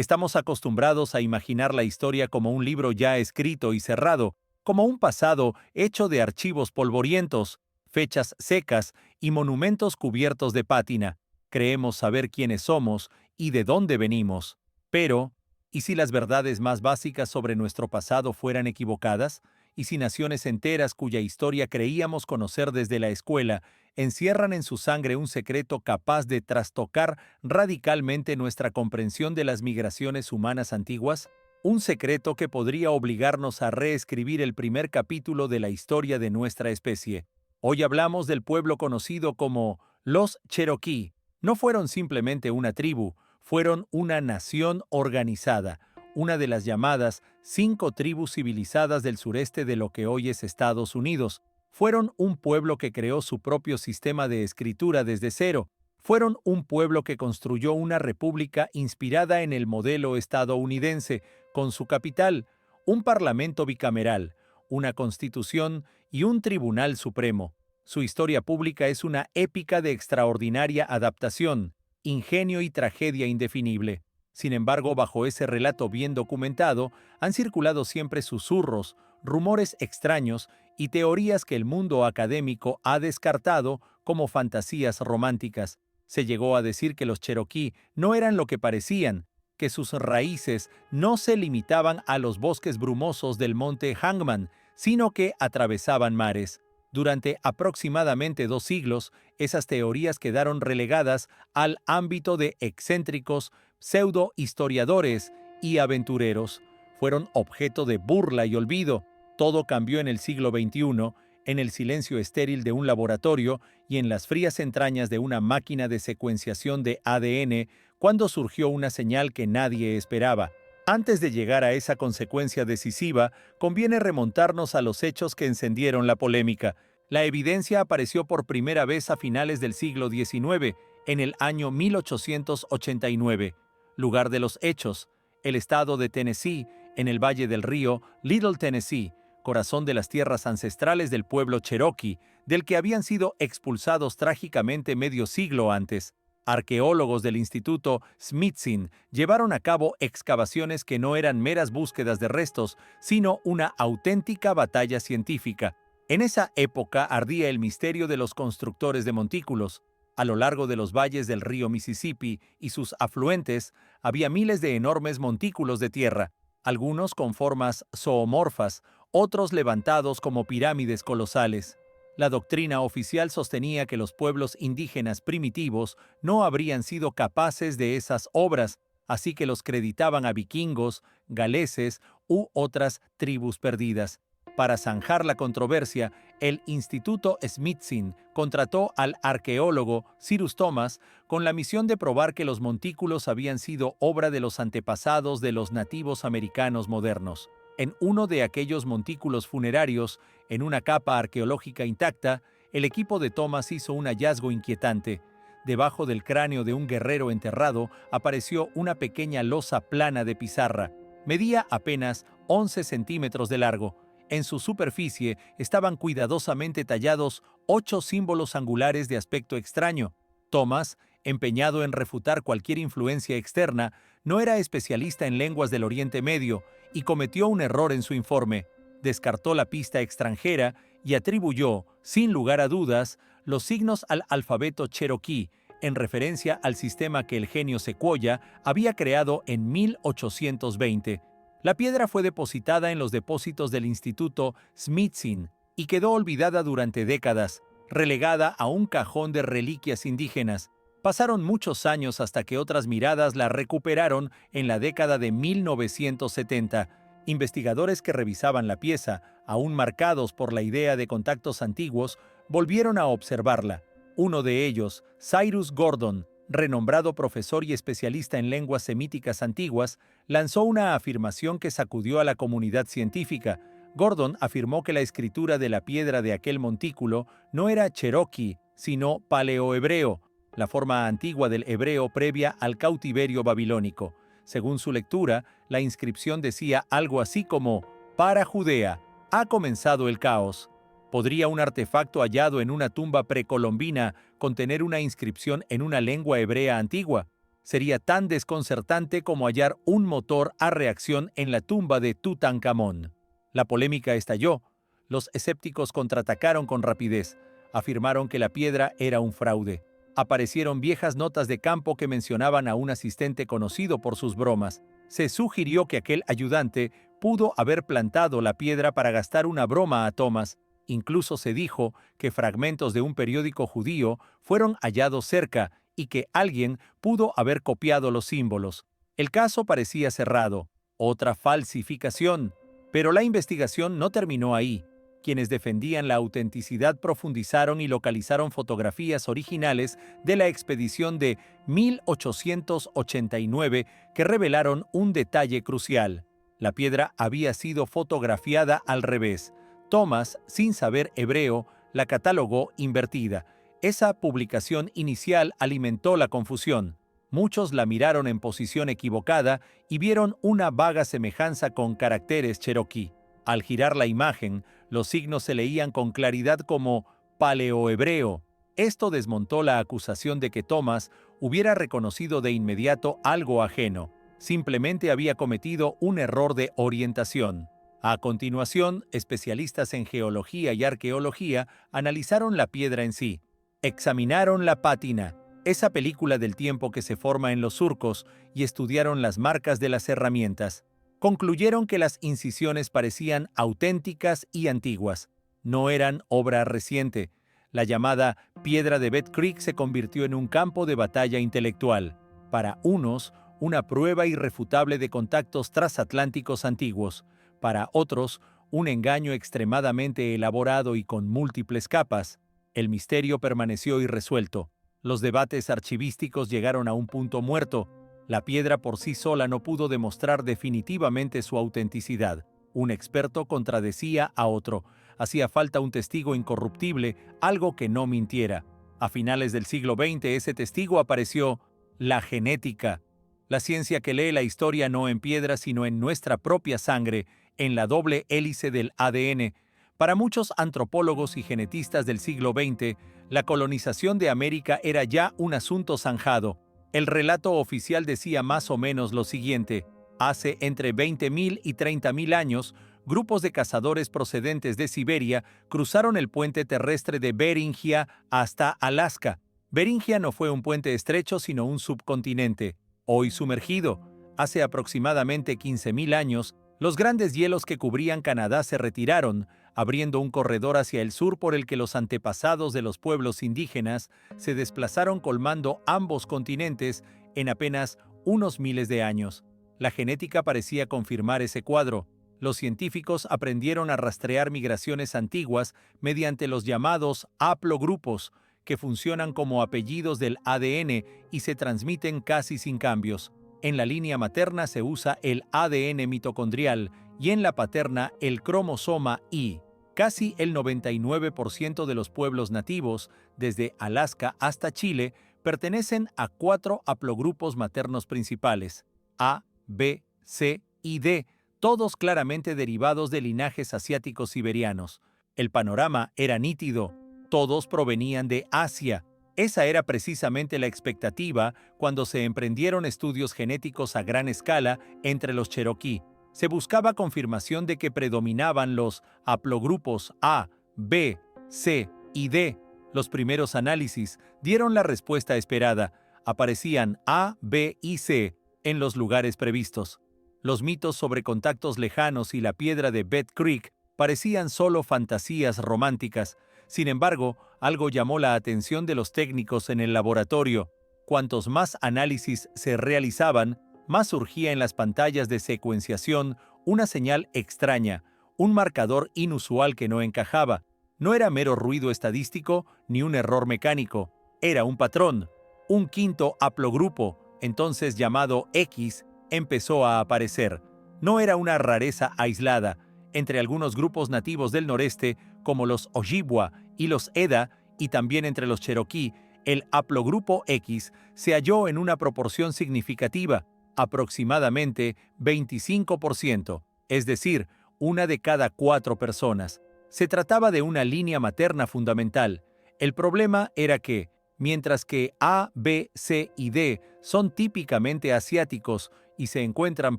Estamos acostumbrados a imaginar la historia como un libro ya escrito y cerrado, como un pasado hecho de archivos polvorientos, fechas secas y monumentos cubiertos de pátina. Creemos saber quiénes somos y de dónde venimos. Pero, ¿y si las verdades más básicas sobre nuestro pasado fueran equivocadas? ¿Y si naciones enteras cuya historia creíamos conocer desde la escuela encierran en su sangre un secreto capaz de trastocar radicalmente nuestra comprensión de las migraciones humanas antiguas? Un secreto que podría obligarnos a reescribir el primer capítulo de la historia de nuestra especie. Hoy hablamos del pueblo conocido como los Cherokee. No fueron simplemente una tribu, fueron una nación organizada, una de las llamadas 5 tribus civilizadas del sureste de lo que hoy es Estados Unidos. Fueron un pueblo que creó su propio sistema de escritura desde cero. Fueron un pueblo que construyó una república inspirada en el modelo estadounidense, con su capital, un parlamento bicameral, una constitución y un tribunal supremo. Su historia pública es una épica de extraordinaria adaptación, ingenio y tragedia indefinible. Sin embargo, bajo ese relato bien documentado, han circulado siempre susurros, rumores extraños y teorías que el mundo académico ha descartado como fantasías románticas. Se llegó a decir que los Cherokee no eran lo que parecían, que sus raíces no se limitaban a los bosques brumosos del monte Hangman, sino que atravesaban mares. Durante aproximadamente 2 siglos, esas teorías quedaron relegadas al ámbito de excéntricos pseudo-historiadores y aventureros. Fueron objeto de burla y olvido. Todo cambió en el siglo XXI, en el silencio estéril de un laboratorio y en las frías entrañas de una máquina de secuenciación de ADN, cuando surgió una señal que nadie esperaba. Antes de llegar a esa consecuencia decisiva, conviene remontarnos a los hechos que encendieron la polémica. La evidencia apareció por primera vez a finales del siglo XIX, en el año 1889. Lugar de los hechos: el estado de Tennessee, en el valle del río Little Tennessee, corazón de las tierras ancestrales del pueblo Cherokee, del que habían sido expulsados trágicamente medio siglo antes. Arqueólogos del Instituto Smithsonian llevaron a cabo excavaciones que no eran meras búsquedas de restos, sino una auténtica batalla científica. En esa época ardía el misterio de los constructores de montículos. A lo largo de los valles del río Mississippi y sus afluentes había miles de enormes montículos de tierra, algunos con formas zoomorfas, otros levantados como pirámides colosales. La doctrina oficial sostenía que los pueblos indígenas primitivos no habrían sido capaces de esas obras, así que los creditaban a vikingos, galeses u otras tribus perdidas. Para zanjar la controversia, el Instituto Smithsonian contrató al arqueólogo Cyrus Thomas con la misión de probar que los montículos habían sido obra de los antepasados de los nativos americanos modernos. En uno de aquellos montículos funerarios, en una capa arqueológica intacta, el equipo de Thomas hizo un hallazgo inquietante. Debajo del cráneo de un guerrero enterrado apareció una pequeña losa plana de pizarra. Medía apenas 11 centímetros de largo. En su superficie estaban cuidadosamente tallados 8 símbolos angulares de aspecto extraño. Thomas, empeñado en refutar cualquier influencia externa, no era especialista en lenguas del Oriente Medio y cometió un error en su informe. Descartó la pista extranjera y atribuyó, sin lugar a dudas, los signos al alfabeto Cherokee, en referencia al sistema que el genio Sequoyah había creado en 1820. La piedra fue depositada en los depósitos del Instituto Smithsonian y quedó olvidada durante décadas, relegada a un cajón de reliquias indígenas. Pasaron muchos años hasta que otras miradas la recuperaron en la década de 1970. Investigadores que revisaban la pieza, aún marcados por la idea de contactos antiguos, volvieron a observarla. Uno de ellos, Cyrus Gordon, renombrado profesor y especialista en lenguas semíticas antiguas, lanzó una afirmación que sacudió a la comunidad científica. Gordon afirmó que la escritura de la piedra de aquel montículo no era Cherokee, sino paleohebreo, la forma antigua del hebreo previa al cautiverio babilónico. Según su lectura, la inscripción decía algo así como: «Para Judea, ha comenzado el caos». ¿Podría un artefacto hallado en una tumba precolombina contener una inscripción en una lengua hebrea antigua? Sería tan desconcertante como hallar un motor a reacción en la tumba de Tutankamón. La polémica estalló. Los escépticos contraatacaron con rapidez. Afirmaron que la piedra era un fraude. Aparecieron viejas notas de campo que mencionaban a un asistente conocido por sus bromas. Se sugirió que aquel ayudante pudo haber plantado la piedra para gastar una broma a Thomas. Incluso se dijo que fragmentos de un periódico judío fueron hallados cerca y que alguien pudo haber copiado los símbolos. El caso parecía cerrado. Otra falsificación. Pero la investigación no terminó ahí. Quienes defendían la autenticidad profundizaron y localizaron fotografías originales de la expedición de 1889 que revelaron un detalle crucial. La piedra había sido fotografiada al revés. Thomas, sin saber hebreo, la catalogó invertida. Esa publicación inicial alimentó la confusión. Muchos la miraron en posición equivocada y vieron una vaga semejanza con caracteres cherokee. Al girar la imagen, los signos se leían con claridad como paleohebreo. Esto desmontó la acusación de que Thomas hubiera reconocido de inmediato algo ajeno. Simplemente había cometido un error de orientación. A continuación, especialistas en geología y arqueología analizaron la piedra en sí. Examinaron la pátina, esa película del tiempo que se forma en los surcos, y estudiaron las marcas de las herramientas. Concluyeron que las incisiones parecían auténticas y antiguas. No eran obra reciente. La llamada Piedra de Bed Creek se convirtió en un campo de batalla intelectual. Para unos, una prueba irrefutable de contactos transatlánticos antiguos. Para otros, un engaño extremadamente elaborado y con múltiples capas. El misterio permaneció irresuelto. Los debates archivísticos llegaron a un punto muerto. La piedra por sí sola no pudo demostrar definitivamente su autenticidad. Un experto contradecía a otro. Hacía falta un testigo incorruptible, algo que no mintiera. A finales del siglo XX ese testigo apareció: la genética. La ciencia que lee la historia no en piedra sino en nuestra propia sangre, en la doble hélice del ADN. Para muchos antropólogos y genetistas del siglo XX, la colonización de América era ya un asunto zanjado. El relato oficial decía más o menos lo siguiente: hace entre 20.000 y 30.000 años, grupos de cazadores procedentes de Siberia cruzaron el puente terrestre de Beringia hasta Alaska. Beringia no fue un puente estrecho, sino un subcontinente, hoy sumergido. Hace aproximadamente 15.000 años, los grandes hielos que cubrían Canadá se retiraron, abriendo un corredor hacia el sur por el que los antepasados de los pueblos indígenas se desplazaron colmando ambos continentes en apenas unos miles de años. La genética parecía confirmar ese cuadro. Los científicos aprendieron a rastrear migraciones antiguas mediante los llamados haplogrupos, que funcionan como apellidos del ADN y se transmiten casi sin cambios. En la línea materna se usa el ADN mitocondrial y en la paterna el cromosoma Y. Casi el 99% de los pueblos nativos, desde Alaska hasta Chile, pertenecen a 4 haplogrupos maternos principales: A, B, C y D, todos claramente derivados de linajes asiáticos siberianos. El panorama era nítido. Todos provenían de Asia. Esa era precisamente la expectativa cuando se emprendieron estudios genéticos a gran escala entre los cherokee. Se buscaba confirmación de que predominaban los haplogrupos A, B, C y D. Los primeros análisis dieron la respuesta esperada. Aparecían A, B y C en los lugares previstos. Los mitos sobre contactos lejanos y la piedra de Bed Creek parecían solo fantasías románticas. Sin embargo, algo llamó la atención de los técnicos en el laboratorio. Cuantos más análisis se realizaban, más surgía en las pantallas de secuenciación una señal extraña, un marcador inusual que no encajaba. No era mero ruido estadístico ni un error mecánico, era un patrón. Un quinto haplogrupo, entonces llamado X, empezó a aparecer. No era una rareza aislada. Entre algunos grupos nativos del noreste, como los Ojibwa y los Eda, y también entre los Cherokee, el haplogrupo X se halló en una proporción significativa, aproximadamente 25%, es decir, una de cada 4 personas. Se trataba de una línea materna fundamental. El problema era que, mientras que A, B, C y D son típicamente asiáticos y se encuentran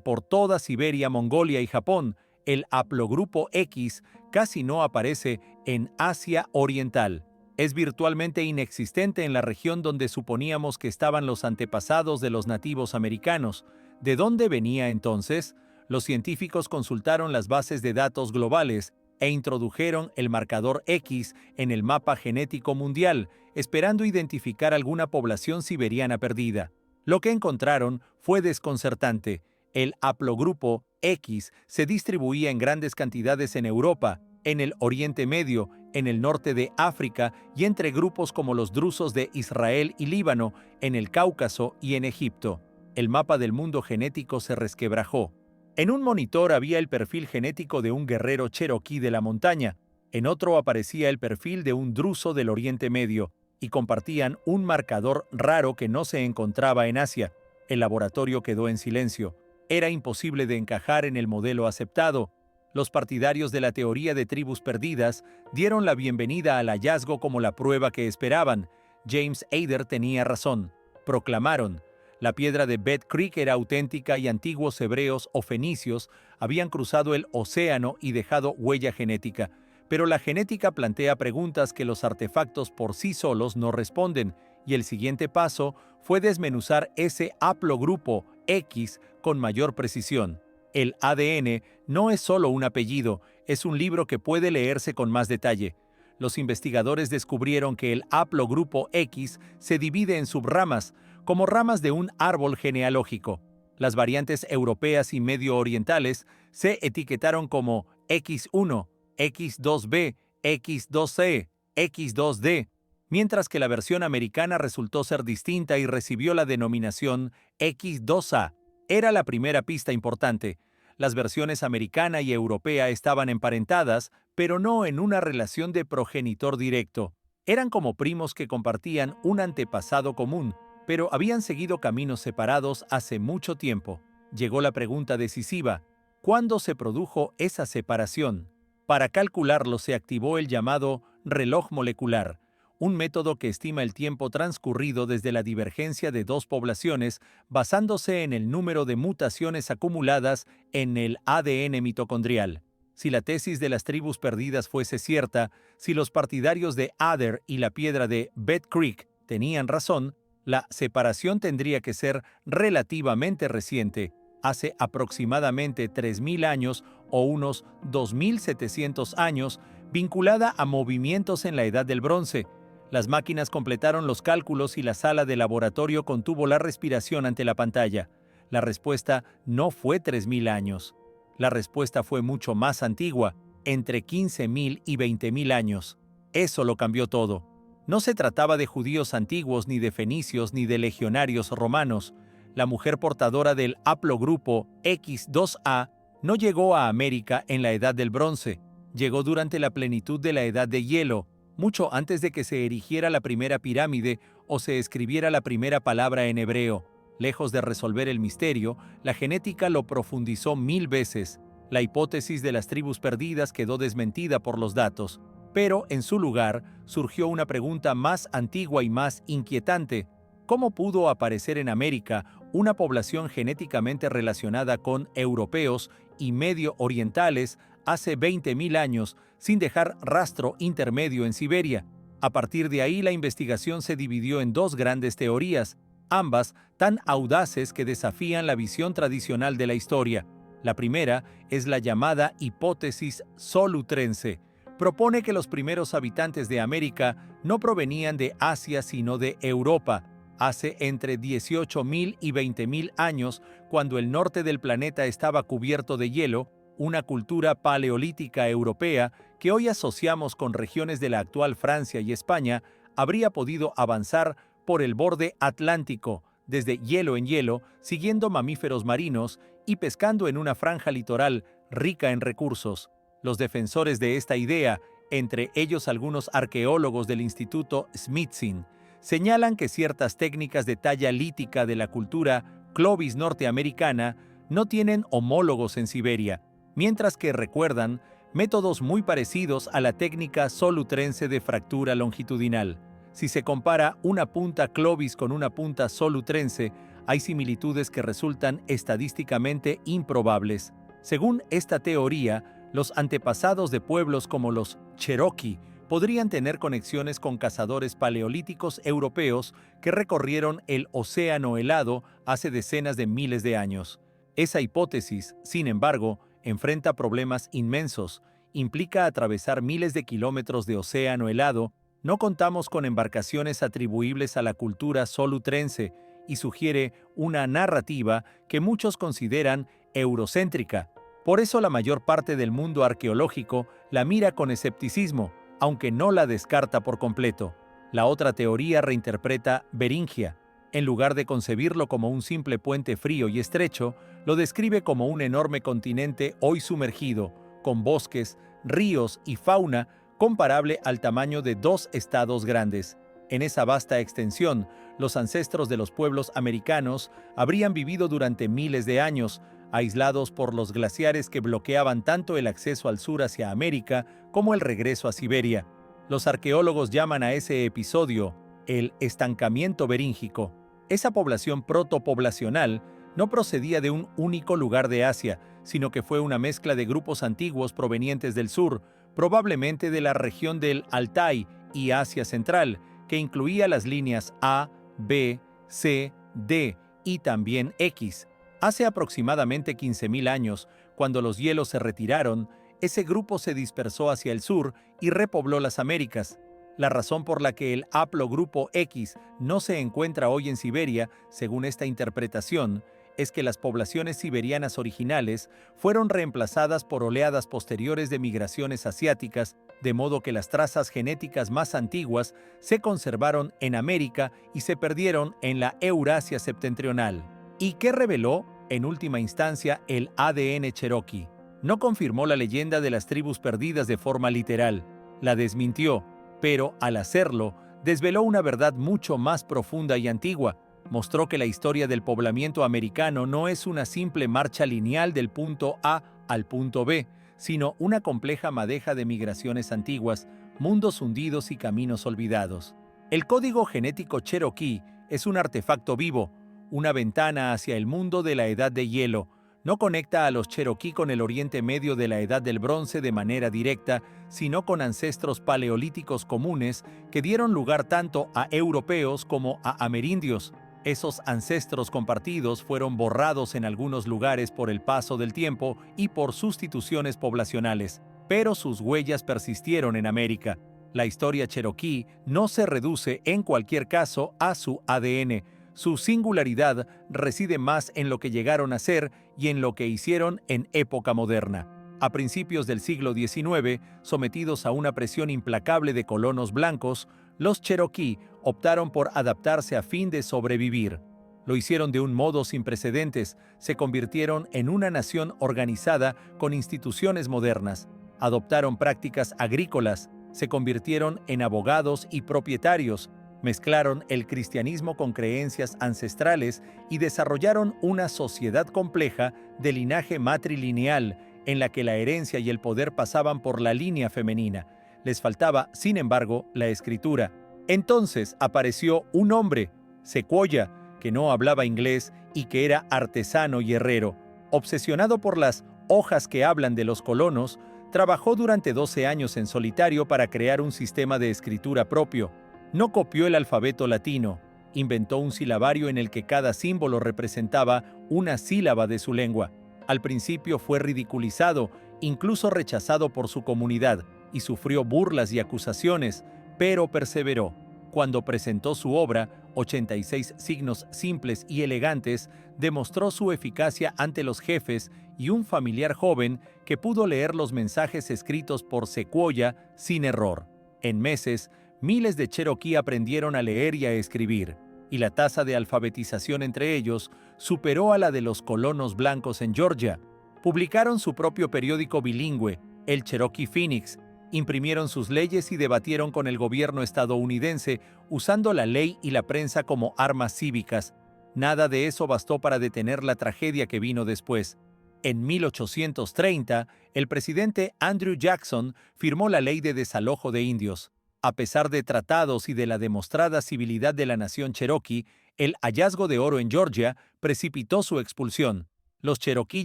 por toda Siberia, Mongolia y Japón. El haplogrupo X casi no aparece en Asia Oriental. Es virtualmente inexistente en la región donde suponíamos que estaban los antepasados de los nativos americanos. ¿De dónde venía entonces? Los científicos consultaron las bases de datos globales e introdujeron el marcador X en el mapa genético mundial, esperando identificar alguna población siberiana perdida. Lo que encontraron fue desconcertante. El haplogrupo X se distribuía en grandes cantidades en Europa, en el Oriente Medio, en el norte de África y entre grupos como los drusos de Israel y Líbano, en el Cáucaso y en Egipto. El mapa del mundo genético se resquebrajó. En un monitor había el perfil genético de un guerrero cherokee de la montaña, en otro aparecía el perfil de un druso del Oriente Medio, y compartían un marcador raro que no se encontraba en Asia. El laboratorio quedó en silencio. Era imposible de encajar en el modelo aceptado. Los partidarios de la teoría de tribus perdidas dieron la bienvenida al hallazgo como la prueba que esperaban. James Adair tenía razón. Proclamaron: la piedra de Bed Creek era auténtica y antiguos hebreos o fenicios habían cruzado el océano y dejado huella genética. Pero la genética plantea preguntas que los artefactos por sí solos no responden, y el siguiente paso fue desmenuzar ese haplogrupo X con mayor precisión. El ADN no es solo un apellido, es un libro que puede leerse con más detalle. Los investigadores descubrieron que el haplogrupo X se divide en subramas, como ramas de un árbol genealógico. Las variantes europeas y medio orientales se etiquetaron como X1, X2b, X2c, X2d, mientras que la versión americana resultó ser distinta y recibió la denominación X2a. Era la primera pista importante. Las versiones americana y europea estaban emparentadas, pero no en una relación de progenitor directo. Eran como primos que compartían un antepasado común, pero habían seguido caminos separados hace mucho tiempo. Llegó la pregunta decisiva: ¿cuándo se produjo esa separación? Para calcularlo se activó el llamado reloj molecular, un método que estima el tiempo transcurrido desde la divergencia de dos poblaciones basándose en el número de mutaciones acumuladas en el ADN mitocondrial. Si la tesis de las tribus perdidas fuese cierta, si los partidarios de Adair y la piedra de Bed Creek tenían razón, la separación tendría que ser relativamente reciente, hace aproximadamente 3.000 años o unos 2.700 años, vinculada a movimientos en la Edad del Bronce. Las máquinas completaron los cálculos y la sala de laboratorio contuvo la respiración ante la pantalla. La respuesta no fue 3.000 años. La respuesta fue mucho más antigua, entre 15.000 y 20.000 años. Eso lo cambió todo. No se trataba de judíos antiguos, ni de fenicios, ni de legionarios romanos. La mujer portadora del haplogrupo X2A no llegó a América en la Edad del Bronce. Llegó durante la plenitud de la Edad de Hielo, mucho antes de que se erigiera la primera pirámide o se escribiera la primera palabra en hebreo. Lejos de resolver el misterio, la genética lo profundizó 1000 veces. La hipótesis de las tribus perdidas quedó desmentida por los datos. Pero, en su lugar, surgió una pregunta más antigua y más inquietante. ¿Cómo pudo aparecer en América una población genéticamente relacionada con europeos y medio orientales hace 20.000 años, sin dejar rastro intermedio en Siberia? A partir de ahí, la investigación se dividió en dos grandes teorías, ambas tan audaces que desafían la visión tradicional de la historia. La primera es la llamada hipótesis solutrense. Propone que los primeros habitantes de América no provenían de Asia sino de Europa, hace entre 18.000 y 20.000 años, cuando el norte del planeta estaba cubierto de hielo, una cultura paleolítica europea que hoy asociamos con regiones de la actual Francia y España, habría podido avanzar por el borde atlántico, desde hielo en hielo, siguiendo mamíferos marinos y pescando en una franja litoral rica en recursos. Los defensores de esta idea, entre ellos algunos arqueólogos del Instituto Smithsonian, señalan que ciertas técnicas de talla lítica de la cultura Clovis norteamericana no tienen homólogos en Siberia, mientras que recuerdan métodos muy parecidos a la técnica solutrense de fractura longitudinal. Si se compara una punta Clovis con una punta solutrense, hay similitudes que resultan estadísticamente improbables. Según esta teoría, los antepasados de pueblos como los Cherokee podrían tener conexiones con cazadores paleolíticos europeos que recorrieron el océano helado hace decenas de miles de años. Esa hipótesis, sin embargo, enfrenta problemas inmensos. Implica atravesar miles de kilómetros de océano helado. No contamos con embarcaciones atribuibles a la cultura solutrense y sugiere una narrativa que muchos consideran eurocéntrica. Por eso la mayor parte del mundo arqueológico la mira con escepticismo, aunque no la descarta por completo. La otra teoría reinterpreta Beringia. En lugar de concebirlo como un simple puente frío y estrecho, lo describe como un enorme continente hoy sumergido, con bosques, ríos y fauna comparable al tamaño de 2 estados grandes. En esa vasta extensión, los ancestros de los pueblos americanos habrían vivido durante miles de años, aislados por los glaciares que bloqueaban tanto el acceso al sur hacia América como el regreso a Siberia. Los arqueólogos llaman a ese episodio el estancamiento beríngico. Esa población protopoblacional no procedía de un único lugar de Asia, sino que fue una mezcla de grupos antiguos provenientes del sur, probablemente de la región del Altai y Asia Central, que incluía las líneas A, B, C, D y también X. Hace aproximadamente 15.000 años, cuando los hielos se retiraron, ese grupo se dispersó hacia el sur y repobló las Américas. La razón por la que el haplogrupo X no se encuentra hoy en Siberia, según esta interpretación, es que las poblaciones siberianas originales fueron reemplazadas por oleadas posteriores de migraciones asiáticas, de modo que las trazas genéticas más antiguas se conservaron en América y se perdieron en la Eurasia septentrional. ¿Y qué reveló, en última instancia, el ADN Cherokee? No confirmó la leyenda de las tribus perdidas de forma literal, la desmintió, pero al hacerlo, desveló una verdad mucho más profunda y antigua. Mostró que la historia del poblamiento americano no es una simple marcha lineal del punto A al punto B, sino una compleja madeja de migraciones antiguas, mundos hundidos y caminos olvidados. El código genético Cherokee es un artefacto vivo, una ventana hacia el mundo de la Edad de Hielo. No conecta a los Cherokee con el Oriente Medio de la Edad del Bronce de manera directa, sino con ancestros paleolíticos comunes que dieron lugar tanto a europeos como a amerindios. Esos ancestros compartidos fueron borrados en algunos lugares por el paso del tiempo y por sustituciones poblacionales, pero sus huellas persistieron en América. La historia Cherokee no se reduce, en cualquier caso, a su ADN. Su singularidad reside más en lo que llegaron a ser y en lo que hicieron en época moderna. A principios del siglo XIX, sometidos a una presión implacable de colonos blancos, los Cherokee optaron por adaptarse a fin de sobrevivir. Lo hicieron de un modo sin precedentes, se convirtieron en una nación organizada con instituciones modernas, adoptaron prácticas agrícolas, se convirtieron en abogados y propietarios, mezclaron el cristianismo con creencias ancestrales y desarrollaron una sociedad compleja de linaje matrilineal en la que la herencia y el poder pasaban por la línea femenina. Les faltaba, sin embargo, la escritura. Entonces apareció un hombre, Sequoyah, que no hablaba inglés y que era artesano y herrero. Obsesionado por las hojas que hablan de los colonos, trabajó durante 12 años en solitario para crear un sistema de escritura propio. No copió el alfabeto latino, inventó un silabario en el que cada símbolo representaba una sílaba de su lengua. Al principio fue ridiculizado, incluso rechazado por su comunidad, y sufrió burlas y acusaciones, pero perseveró. Cuando presentó su obra, 86 signos simples y elegantes, demostró su eficacia ante los jefes y un familiar joven que pudo leer los mensajes escritos por Sequoyah sin error. En meses, miles de Cherokee aprendieron a leer y a escribir, y la tasa de alfabetización entre ellos superó a la de los colonos blancos en Georgia. Publicaron su propio periódico bilingüe, el Cherokee Phoenix, imprimieron sus leyes y debatieron con el gobierno estadounidense usando la ley y la prensa como armas cívicas. Nada de eso bastó para detener la tragedia que vino después. En 1830, el presidente Andrew Jackson firmó la Ley de Desalojo de Indios. A pesar de tratados y de la demostrada civilidad de la nación cherokee, el hallazgo de oro en Georgia precipitó su expulsión. Los cherokee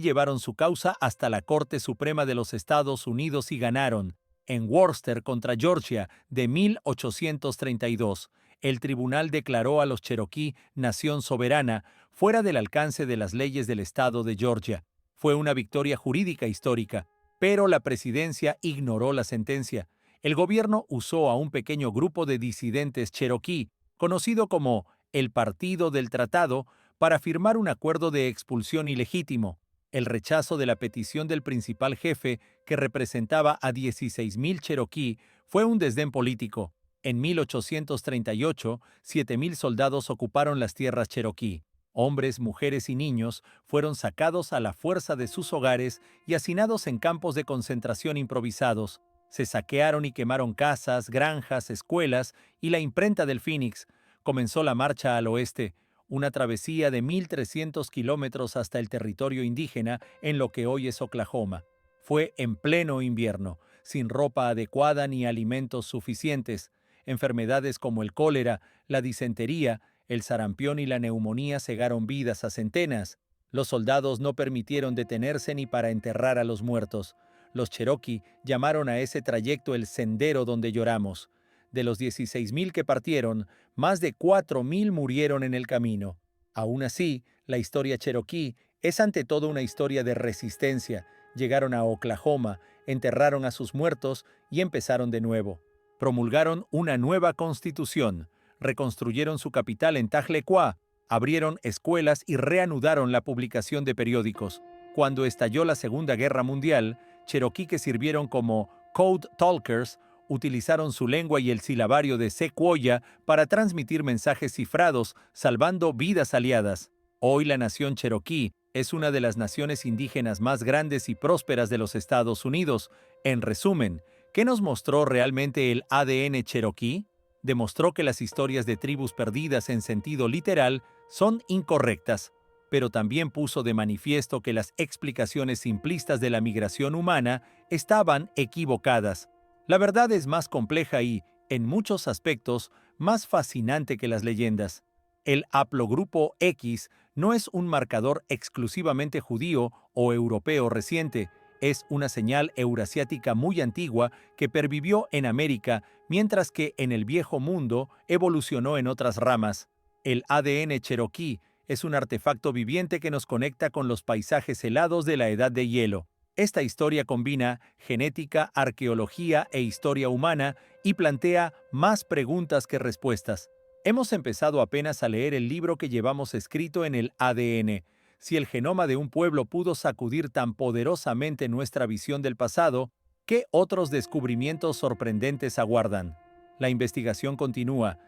llevaron su causa hasta la Corte Suprema de los Estados Unidos y ganaron. En Worcester contra Georgia de 1832, el tribunal declaró a los cherokee nación soberana, fuera del alcance de las leyes del estado de Georgia. Fue una victoria jurídica histórica, pero la presidencia ignoró la sentencia. El gobierno usó a un pequeño grupo de disidentes cherokee, conocido como el Partido del Tratado, para firmar un acuerdo de expulsión ilegítimo. El rechazo de la petición del principal jefe, que representaba a 16,000 cherokee, fue un desdén político. En 1838, 7,000 soldados ocuparon las tierras cherokee. Hombres, mujeres y niños fueron sacados a la fuerza de sus hogares y hacinados en campos de concentración improvisados. Se saquearon y quemaron casas, granjas, escuelas y la imprenta del Phoenix. Comenzó la marcha al oeste, una travesía de 1,300 kilómetros hasta el territorio indígena en lo que hoy es Oklahoma. Fue en pleno invierno, sin ropa adecuada ni alimentos suficientes. Enfermedades como el cólera, la disentería, el sarampión y la neumonía cegaron vidas a centenas. Los soldados no permitieron detenerse ni para enterrar a los muertos. Los cherokee llamaron a ese trayecto el Sendero donde lloramos. De los 16,000 que partieron, más de 4,000 murieron en el camino. Aún así, la historia cherokee es ante todo una historia de resistencia. Llegaron a Oklahoma, enterraron a sus muertos y empezaron de nuevo. Promulgaron una nueva constitución, reconstruyeron su capital en Tahlequah, abrieron escuelas y reanudaron la publicación de periódicos. Cuando estalló la Segunda Guerra Mundial, cherokee que sirvieron como Code Talkers utilizaron su lengua y el silabario de Sequoyah para transmitir mensajes cifrados, salvando vidas aliadas. Hoy la nación cherokee es una de las naciones indígenas más grandes y prósperas de los Estados Unidos. En resumen, ¿qué nos mostró realmente el ADN cherokee? Demostró que las historias de tribus perdidas en sentido literal son incorrectas, pero también puso de manifiesto que las explicaciones simplistas de la migración humana estaban equivocadas. La verdad es más compleja y, en muchos aspectos, más fascinante que las leyendas. El haplogrupo X no es un marcador exclusivamente judío o europeo reciente, es una señal eurasiática muy antigua que pervivió en América, mientras que en el Viejo Mundo evolucionó en otras ramas. El ADN cherokee es un artefacto viviente que nos conecta con los paisajes helados de la Edad de Hielo. Esta historia combina genética, arqueología e historia humana y plantea más preguntas que respuestas. Hemos empezado apenas a leer el libro que llevamos escrito en el ADN. Si el genoma de un pueblo pudo sacudir tan poderosamente nuestra visión del pasado, ¿qué otros descubrimientos sorprendentes aguardan? La investigación continúa